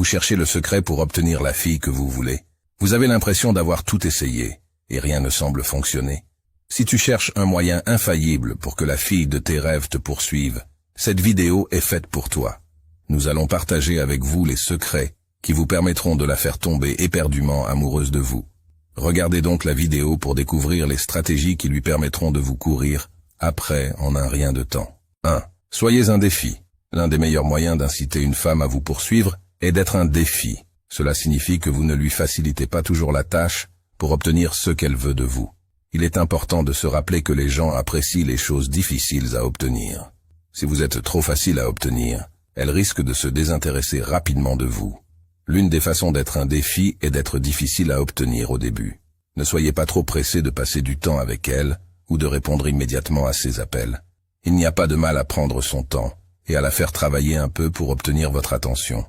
Vous cherchez le secret pour obtenir la fille que vous voulez. Vous avez l'impression d'avoir tout essayé, et rien ne semble fonctionner. Si tu cherches un moyen infaillible pour que la fille de tes rêves te poursuive, cette vidéo est faite pour toi. Nous allons partager avec vous les secrets qui vous permettront de la faire tomber éperdument amoureuse de vous. Regardez donc la vidéo pour découvrir les stratégies qui lui permettront de vous courir après en un rien de temps. 1. Soyez un défi. L'un des meilleurs moyens d'inciter une femme à vous poursuivre est d'être un défi. Cela signifie que vous ne lui facilitez pas toujours la tâche pour obtenir ce qu'elle veut de vous. Il est important de se rappeler que les gens apprécient les choses difficiles à obtenir. Si vous êtes trop facile à obtenir, elle risque de se désintéresser rapidement de vous. L'une des façons d'être un défi est d'être difficile à obtenir au début. Ne soyez pas trop pressé de passer du temps avec elle ou de répondre immédiatement à ses appels. Il n'y a pas de mal à prendre son temps et à la faire travailler un peu pour obtenir votre attention.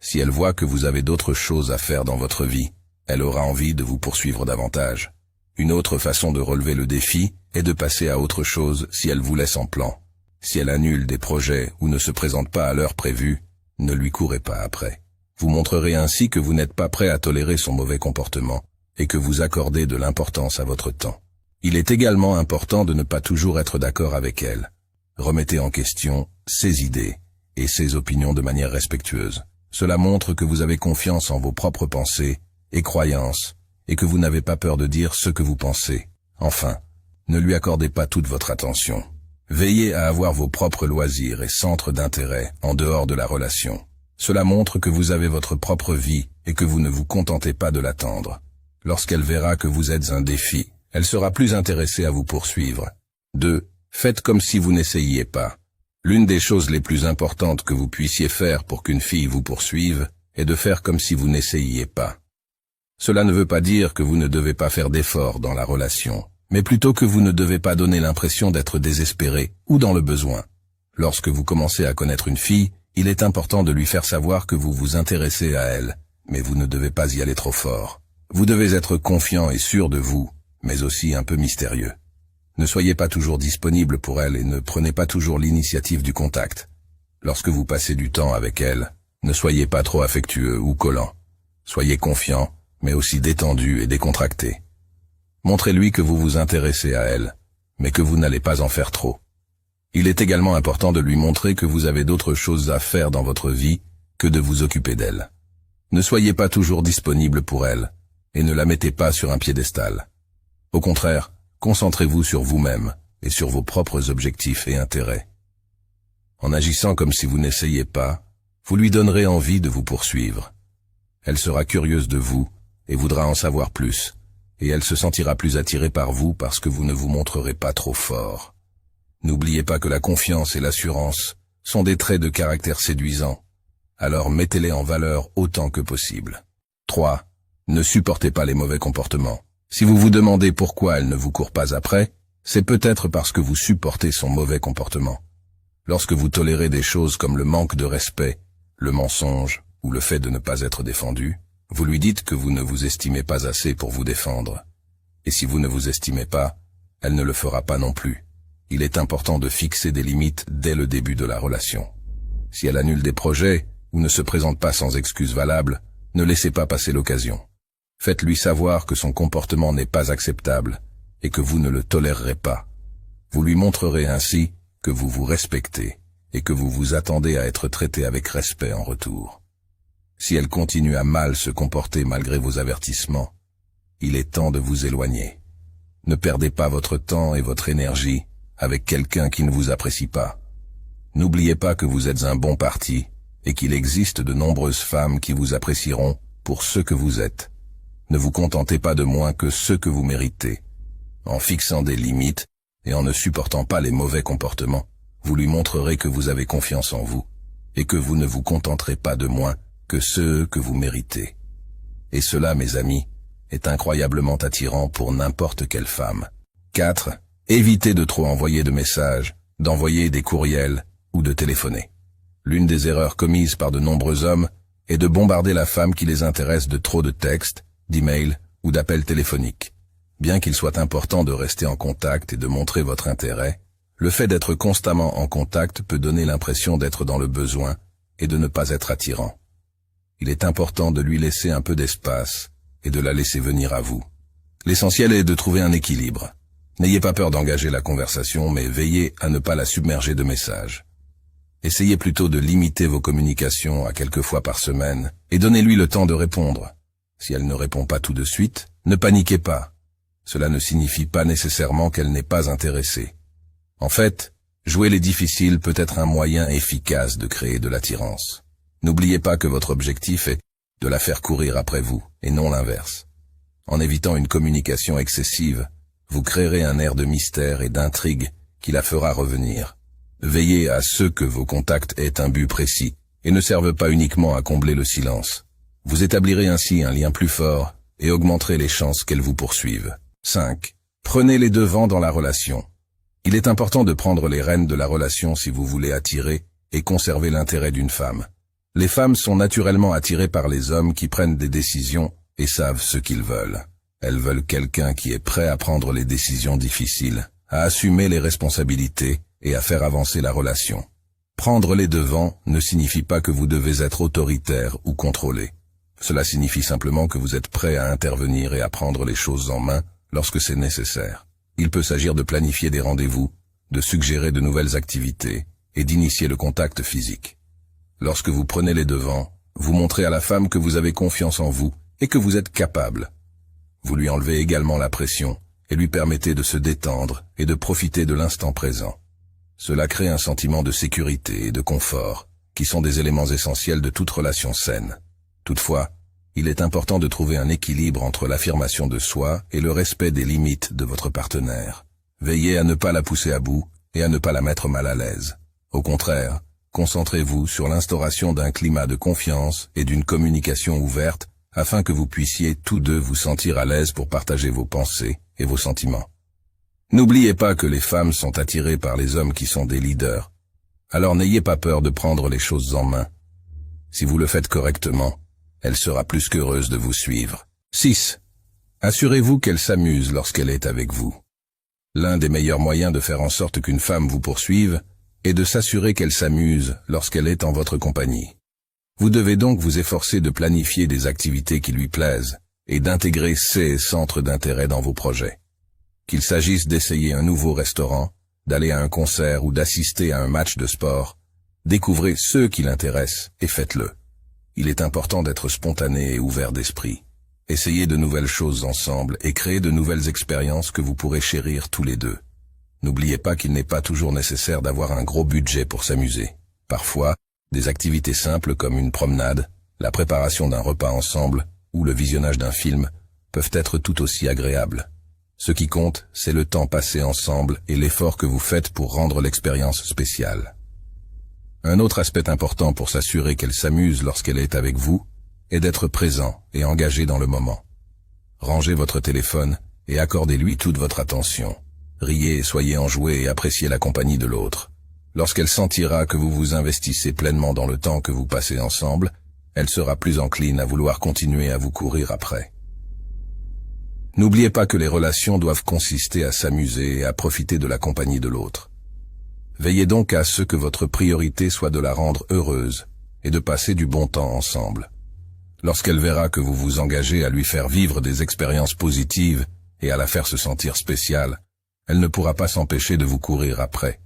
Si elle voit que vous avez d'autres choses à faire dans votre vie, elle aura envie de vous poursuivre davantage. Une autre façon de relever le défi est de passer à autre chose si elle vous laisse en plan. Si elle annule des projets ou ne se présente pas à l'heure prévue, ne lui courez pas après. Vous montrerez ainsi que vous n'êtes pas prêt à tolérer son mauvais comportement et que vous accordez de l'importance à votre temps. Il est également important de ne pas toujours être d'accord avec elle. Remettez en question ses idées et ses opinions de manière respectueuse. Cela montre que vous avez confiance en vos propres pensées et croyances et que vous n'avez pas peur de dire ce que vous pensez. Enfin, ne lui accordez pas toute votre attention. Veillez à avoir vos propres loisirs et centres d'intérêt en dehors de la relation. Cela montre que vous avez votre propre vie et que vous ne vous contentez pas de l'attendre. Lorsqu'elle verra que vous êtes un défi, elle sera plus intéressée à vous poursuivre. 2. Faites comme si vous n'essayiez pas. L'une des choses les plus importantes que vous puissiez faire pour qu'une fille vous poursuive est de faire comme si vous n'essayiez pas. Cela ne veut pas dire que vous ne devez pas faire d'efforts dans la relation, mais plutôt que vous ne devez pas donner l'impression d'être désespéré ou dans le besoin. Lorsque vous commencez à connaître une fille, il est important de lui faire savoir que vous vous intéressez à elle, mais vous ne devez pas y aller trop fort. Vous devez être confiant et sûr de vous, mais aussi un peu mystérieux. Ne soyez pas toujours disponible pour elle et ne prenez pas toujours l'initiative du contact. Lorsque vous passez du temps avec elle, ne soyez pas trop affectueux ou collant. Soyez confiant, mais aussi détendu et décontracté. Montrez-lui que vous vous intéressez à elle, mais que vous n'allez pas en faire trop. Il est également important de lui montrer que vous avez d'autres choses à faire dans votre vie que de vous occuper d'elle. Ne soyez pas toujours disponible pour elle, et ne la mettez pas sur un piédestal. Au contraire, concentrez-vous sur vous-même et sur vos propres objectifs et intérêts. En agissant comme si vous n'essayiez pas, vous lui donnerez envie de vous poursuivre. Elle sera curieuse de vous et voudra en savoir plus, et elle se sentira plus attirée par vous parce que vous ne vous montrerez pas trop fort. N'oubliez pas que la confiance et l'assurance sont des traits de caractère séduisants, alors mettez-les en valeur autant que possible. 3. Ne supportez pas les mauvais comportements. Si vous vous demandez pourquoi elle ne vous court pas après, c'est peut-être parce que vous supportez son mauvais comportement. Lorsque vous tolérez des choses comme le manque de respect, le mensonge ou le fait de ne pas être défendu, vous lui dites que vous ne vous estimez pas assez pour vous défendre. Et si vous ne vous estimez pas, elle ne le fera pas non plus. Il est important de fixer des limites dès le début de la relation. Si elle annule des projets ou ne se présente pas sans excuse valable, ne laissez pas passer l'occasion. Faites-lui savoir que son comportement n'est pas acceptable et que vous ne le tolérerez pas. Vous lui montrerez ainsi que vous vous respectez et que vous vous attendez à être traité avec respect en retour. Si elle continue à mal se comporter malgré vos avertissements, il est temps de vous éloigner. Ne perdez pas votre temps et votre énergie avec quelqu'un qui ne vous apprécie pas. N'oubliez pas que vous êtes un bon parti et qu'il existe de nombreuses femmes qui vous apprécieront pour ce que vous êtes. Ne vous contentez pas de moins que ce que vous méritez. En fixant des limites et en ne supportant pas les mauvais comportements, vous lui montrerez que vous avez confiance en vous et que vous ne vous contenterez pas de moins que ce que vous méritez. Et cela, mes amis, est incroyablement attirant pour n'importe quelle femme. 4. Évitez de trop envoyer de messages, d'envoyer des courriels ou de téléphoner. L'une des erreurs commises par de nombreux hommes est de bombarder la femme qui les intéresse de trop de textes, d'emails ou d'appels téléphoniques. Bien qu'il soit important de rester en contact et de montrer votre intérêt, le fait d'être constamment en contact peut donner l'impression d'être dans le besoin et de ne pas être attirant. Il est important de lui laisser un peu d'espace et de la laisser venir à vous. L'essentiel est de trouver un équilibre. N'ayez pas peur d'engager la conversation, mais veillez à ne pas la submerger de messages. Essayez plutôt de limiter vos communications à quelques fois par semaine et donnez-lui le temps de répondre. Si elle ne répond pas tout de suite, ne paniquez pas. Cela ne signifie pas nécessairement qu'elle n'est pas intéressée. En fait, jouer les difficiles peut être un moyen efficace de créer de l'attirance. N'oubliez pas que votre objectif est de la faire courir après vous, et non l'inverse. En évitant une communication excessive, vous créerez un air de mystère et d'intrigue qui la fera revenir. Veillez à ce que vos contacts aient un but précis et ne servent pas uniquement à combler le silence. Vous établirez ainsi un lien plus fort et augmenterez les chances qu'elle vous poursuive. 5. Prenez les devants dans la relation. Il est important de prendre les rênes de la relation si vous voulez attirer et conserver l'intérêt d'une femme. Les femmes sont naturellement attirées par les hommes qui prennent des décisions et savent ce qu'ils veulent. Elles veulent quelqu'un qui est prêt à prendre les décisions difficiles, à assumer les responsabilités et à faire avancer la relation. Prendre les devants ne signifie pas que vous devez être autoritaire ou contrôlé. Cela signifie simplement que vous êtes prêt à intervenir et à prendre les choses en main lorsque c'est nécessaire. Il peut s'agir de planifier des rendez-vous, de suggérer de nouvelles activités et d'initier le contact physique. Lorsque vous prenez les devants, vous montrez à la femme que vous avez confiance en vous et que vous êtes capable. Vous lui enlevez également la pression et lui permettez de se détendre et de profiter de l'instant présent. Cela crée un sentiment de sécurité et de confort, qui sont des éléments essentiels de toute relation saine. Toutefois, il est important de trouver un équilibre entre l'affirmation de soi et le respect des limites de votre partenaire. Veillez à ne pas la pousser à bout et à ne pas la mettre mal à l'aise. Au contraire, concentrez-vous sur l'instauration d'un climat de confiance et d'une communication ouverte afin que vous puissiez tous deux vous sentir à l'aise pour partager vos pensées et vos sentiments. N'oubliez pas que les femmes sont attirées par les hommes qui sont des leaders. Alors n'ayez pas peur de prendre les choses en main. Si vous le faites correctement, elle sera plus qu'heureuse de vous suivre. 6. Assurez-vous qu'elle s'amuse lorsqu'elle est avec vous. L'un des meilleurs moyens de faire en sorte qu'une femme vous poursuive est de s'assurer qu'elle s'amuse lorsqu'elle est en votre compagnie. Vous devez donc vous efforcer de planifier des activités qui lui plaisent et d'intégrer ces centres d'intérêt dans vos projets. Qu'il s'agisse d'essayer un nouveau restaurant, d'aller à un concert ou d'assister à un match de sport, découvrez ce qui l'intéresse et faites-le. Il est important d'être spontané et ouvert d'esprit. Essayez de nouvelles choses ensemble et créez de nouvelles expériences que vous pourrez chérir tous les deux. N'oubliez pas qu'il n'est pas toujours nécessaire d'avoir un gros budget pour s'amuser. Parfois, des activités simples comme une promenade, la préparation d'un repas ensemble ou le visionnage d'un film peuvent être tout aussi agréables. Ce qui compte, c'est le temps passé ensemble et l'effort que vous faites pour rendre l'expérience spéciale. Un autre aspect important pour s'assurer qu'elle s'amuse lorsqu'elle est avec vous est d'être présent et engagé dans le moment. Rangez votre téléphone et accordez-lui toute votre attention. Riez, soyez enjoués et appréciez la compagnie de l'autre. Lorsqu'elle sentira que vous vous investissez pleinement dans le temps que vous passez ensemble, elle sera plus encline à vouloir continuer à vous courir après. N'oubliez pas que les relations doivent consister à s'amuser et à profiter de la compagnie de l'autre. Veillez donc à ce que votre priorité soit de la rendre heureuse et de passer du bon temps ensemble. Lorsqu'elle verra que vous vous engagez à lui faire vivre des expériences positives et à la faire se sentir spéciale, elle ne pourra pas s'empêcher de vous courir après.